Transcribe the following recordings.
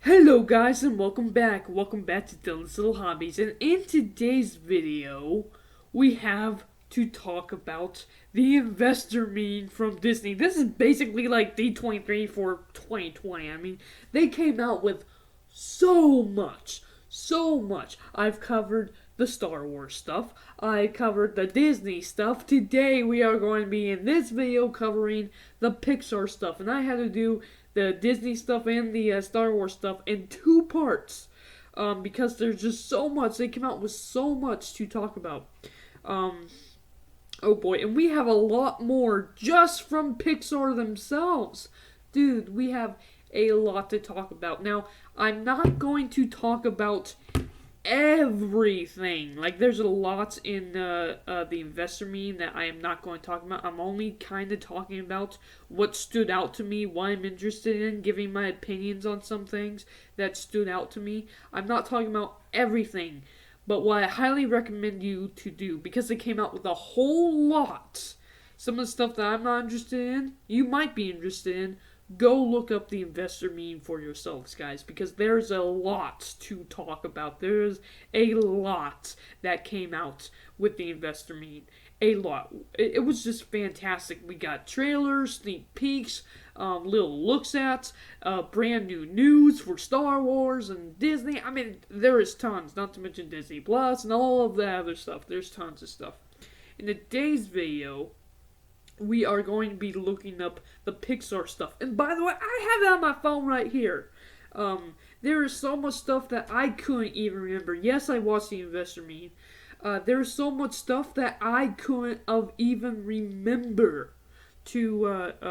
Hello guys and welcome back. Welcome back to Dylan's Little Hobbies. And in today's video, we have to talk about the investor meeting from Disney. This is basically like D23 for 2020. I mean, they came out with so much. So much. I've covered the Star Wars stuff. I covered the Disney stuff. Today we are going to be in this video covering the Pixar stuff. And I had to do the Disney stuff and the Star Wars stuff in two parts. Because there's just so much. They came out with so much to talk about. Oh boy. And we have a lot more just from Pixar themselves. Dude, we have a lot to talk about. Now, I'm not going to talk about everything. Like, there's a lot in the investor meeting that I am not going to talk about. I'm only kind of talking about what stood out to me, what I'm interested in, giving my opinions on some things that stood out to me. I'm not talking about everything, but what I highly recommend you to do, because they came out with a whole lot. Some of the stuff that I'm not interested in, you might be interested in. Go look up the investor meeting for yourselves, guys, because there's a lot to talk about. There's a lot that came out with the investor meeting. A lot. It was just fantastic. We got trailers, sneak peeks, little looks at, brand new news for Star Wars and Disney. I mean, there is tons, not to mention Disney Plus and all of that other stuff. There's tons of stuff. In today's video, we are going to be looking up the Pixar stuff. And by the way, I have it on my phone right here. There is so much stuff that I couldn't even remember. Yes, I watched the investor meeting. There's so much stuff that I couldn't even remember to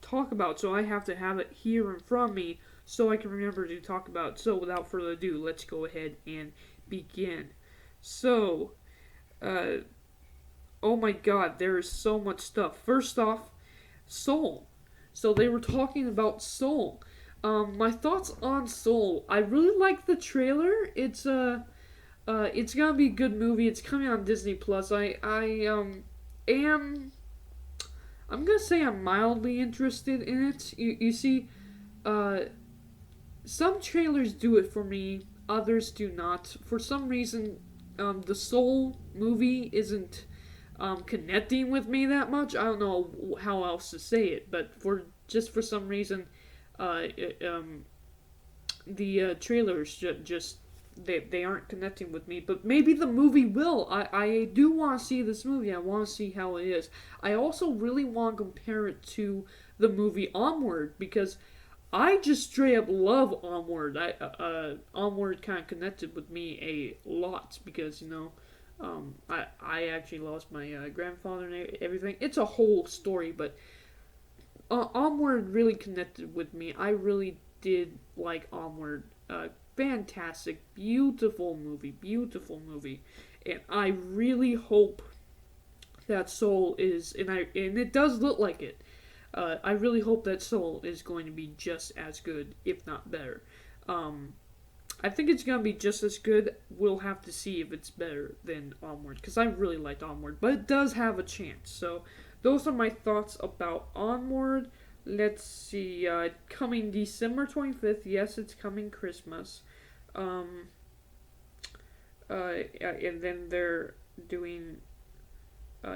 talk about. So I have to have it here in front of me so I can remember to talk about. So without further ado, let's go ahead and begin. So, oh my god, there is so much stuff. First off, Soul. So they were talking about Soul. My thoughts on Soul. I really like the trailer. It's gonna be a good movie. It's coming on Disney Plus. I'm gonna say I'm mildly interested in it. You see, some trailers do it for me. Others do not. For some reason, the Soul movie isn't connecting with me that much. I don't know how else to say it, but for some reason, the trailers just they aren't connecting with me. But maybe the movie will. I do want to see this movie. I want to see how it is. I also really want to compare it to the movie Onward, because I just straight up love Onward. Onward kind of connected with me a lot because, I actually lost my grandfather and everything. It's a whole story, but Onward really connected with me. I really did like Onward. Fantastic, beautiful movie, and I really hope that Soul is, and it does look like it. I really hope that Soul is going to be just as good, if not better. I think it's going to be just as good. We'll have to see if it's better than Onward, because I really liked Onward, but it does have a chance. So those are my thoughts about Onward. Let's see, coming December 25th. Yes, it's coming Christmas. And then they're doing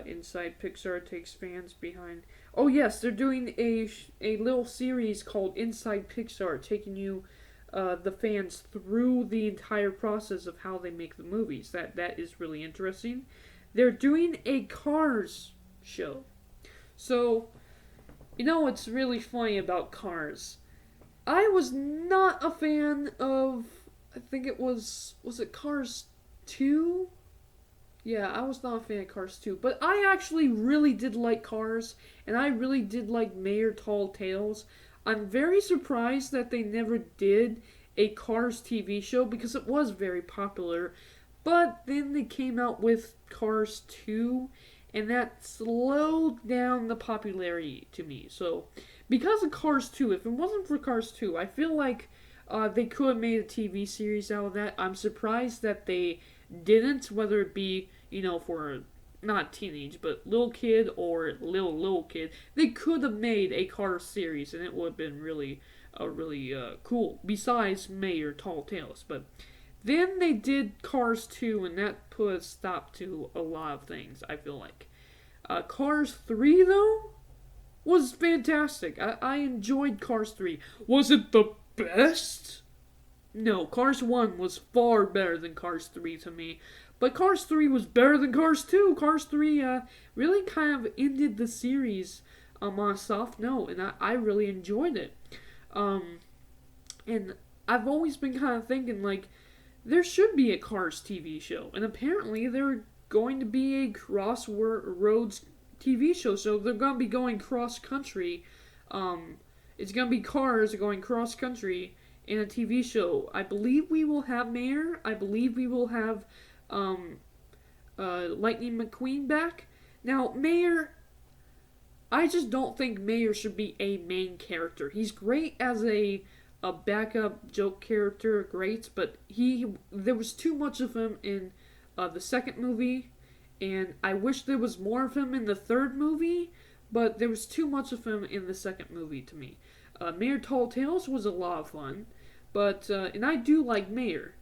Inside Pixar takes fans behind. Oh yes, they're doing a little series called Inside Pixar, taking you the fans through the entire process of how they make the movies. That is really interesting. They're doing a Cars show. So, what's really funny about Cars? I was not a fan of, I think was it Cars 2? Yeah, I was not a fan of Cars 2. But I actually really did like Cars, and I really did like Mayor Tall Tales. I'm very surprised that they never did a Cars TV show, because it was very popular. But then they came out with Cars 2, and that slowed down the popularity to me. So, because of Cars 2, if it wasn't for Cars 2, I feel like they could have made a TV series out of that. I'm surprised that they didn't, whether it be, for not teenage, but little kid or little kid. They could have made a Cars series, and it would have been really, really cool. Besides Mayor Tall Tales, but then they did Cars 2, and that put a stop to a lot of things. I feel like Cars 3 though was fantastic. I enjoyed Cars 3. Was it the best? No, Cars 1 was far better than Cars 3 to me. But Cars 3 was better than Cars 2. Cars 3 really kind of ended the series on a soft note, and I really enjoyed it. And I've always been kind of thinking, like, there should be a Cars TV show. And apparently they're going to be a Crossroads TV show. So they're going to be going cross-country. It's going to be Cars going cross-country in a TV show. I believe we will have Mayor. I believe we will have Lightning McQueen back. Now, Mayor, I just don't think Mayor should be a main character. He's great as a backup joke character, great, but there was too much of him in the second movie, and I wish there was more of him in the third movie, but there was too much of him in the second movie to me. Mayor Tall Tales was a lot of fun, but and I do like Mayor,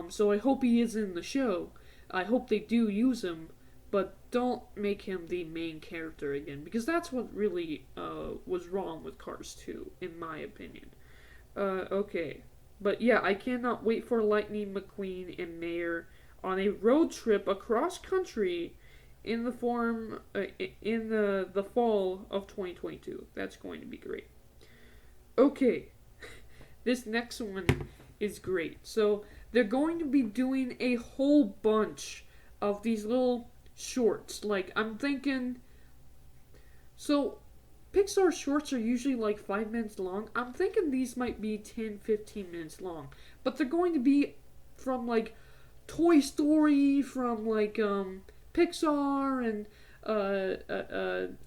so I hope he is in the show. I hope they do use him, but don't make him the main character again, because that's what really was wrong with Cars 2, in my opinion. Okay. But yeah, I cannot wait for Lightning McQueen and Mayor on a road trip across country in the fall of 2022. That's going to be great. Okay. This next one is great. So, they're going to be doing a whole bunch of these little shorts. Like, I'm thinking, so Pixar shorts are usually like 5 minutes long. I'm thinking these might be 10-15 minutes long. But they're going to be from like Toy Story, from like Pixar, and I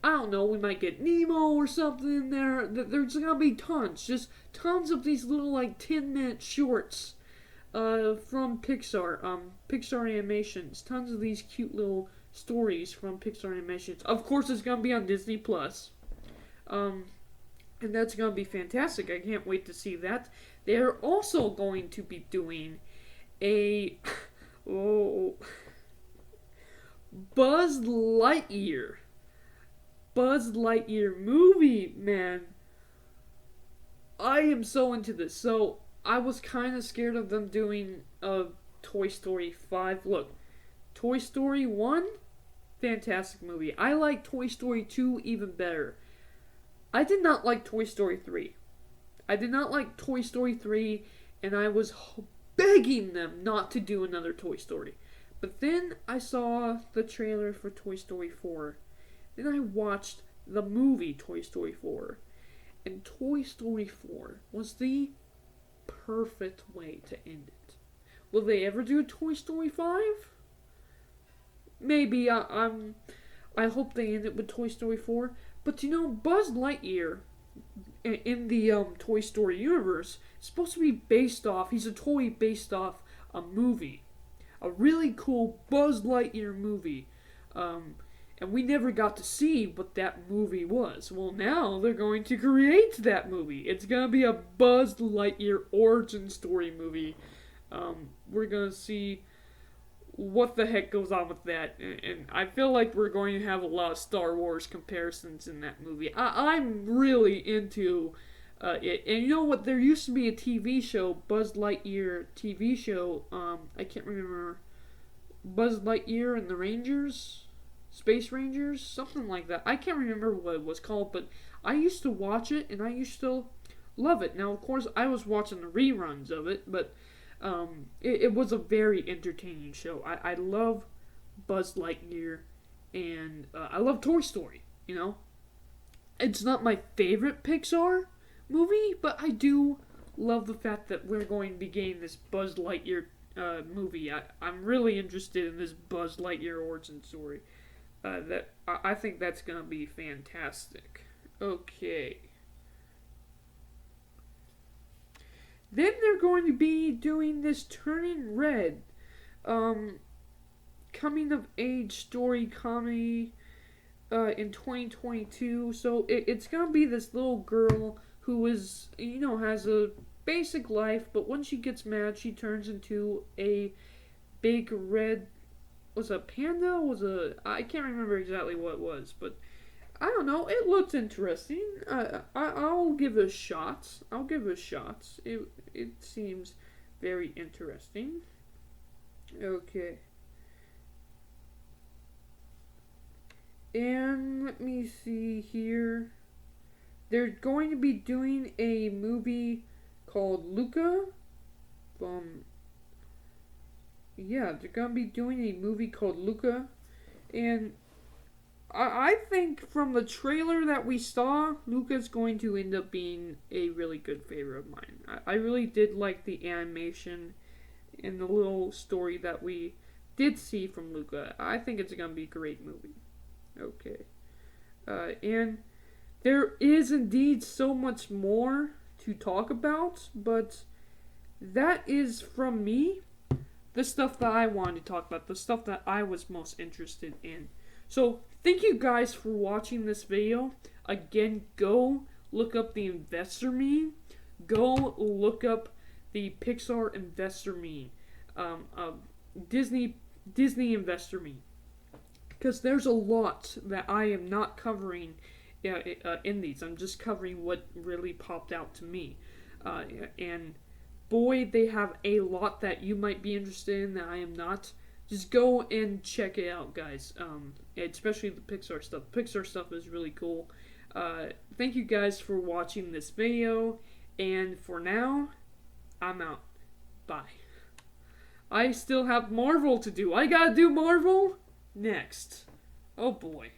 don't know, we might get Nemo or something in there. There's gonna be tons. Just tons of these little like 10-minute shorts from Pixar. Pixar Animations. Tons of these cute little stories from Pixar Animations. Of course, it's gonna be on Disney Plus. And that's going to be fantastic. I can't wait to see that. They're also going to be doing a Buzz Lightyear movie, man. I am so into this. So, I was kind of scared of them doing Toy Story 5. Look, Toy Story 1, fantastic movie. I like Toy Story 2 even better. I did not like Toy Story 3. And I was begging them not to do another Toy Story. But then I saw the trailer for Toy Story 4. Then I watched the movie Toy Story 4. And Toy Story 4 was the perfect way to end it. Will they ever do a Toy Story 5? Maybe. I hope they end it with Toy Story 4. But you know, Buzz Lightyear in the Toy Story universe is supposed to be based off, he's a toy based off a movie. A really cool Buzz Lightyear movie. And we never got to see what that movie was. Well, now they're going to create that movie. It's going to be a Buzz Lightyear origin story movie. We're going to see what the heck goes on with that, and I feel like we're going to have a lot of Star Wars comparisons in that movie. I'm really into it, and you know what, there used to be a TV show, Buzz Lightyear TV show, I can't remember, Buzz Lightyear and the Rangers? Space Rangers? Something like that. I can't remember what it was called, but I used to watch it, and I used to love it. Now, of course, I was watching the reruns of it, but it was a very entertaining show. I love Buzz Lightyear, and I love Toy Story, you know. It's not my favorite Pixar movie, but I do love the fact that we're going to be getting this Buzz Lightyear movie. I'm really interested in this Buzz Lightyear origin story. I think that's going to be fantastic. Okay. Then they're going to be doing this Turning Red, coming of age story comedy in 2022. So it's going to be this little girl who is, has a basic life, but when she gets mad, she turns into a big red, was a panda? I can't remember exactly what it was, but I don't know. It looked interesting. I'll give it a shot. I'll give it a shot. It seems very interesting. Okay. And let me see here. They're going to be doing a movie called Luca. Yeah, they're going to be doing a movie called Luca. And I think from the trailer that we saw, Luca's going to end up being a really good favorite of mine. I really did like the animation and the little story that we did see from Luca. I think it's going to be a great movie. Okay. And there is indeed so much more to talk about, but that is from me. The stuff that I wanted to talk about, the stuff that I was most interested in. So, thank you guys for watching this video. Again, go look up the investor meme. Go look up the Pixar investor meme. Disney investor meme. Because there's a lot that I am not covering in these. I'm just covering what really popped out to me. And boy, they have a lot that you might be interested in that I am not. Just go and check it out, guys. Especially the Pixar stuff. Pixar stuff is really cool. Thank you guys for watching this video. And for now, I'm out. Bye. I still have Marvel to do. I gotta do Marvel next. Oh boy.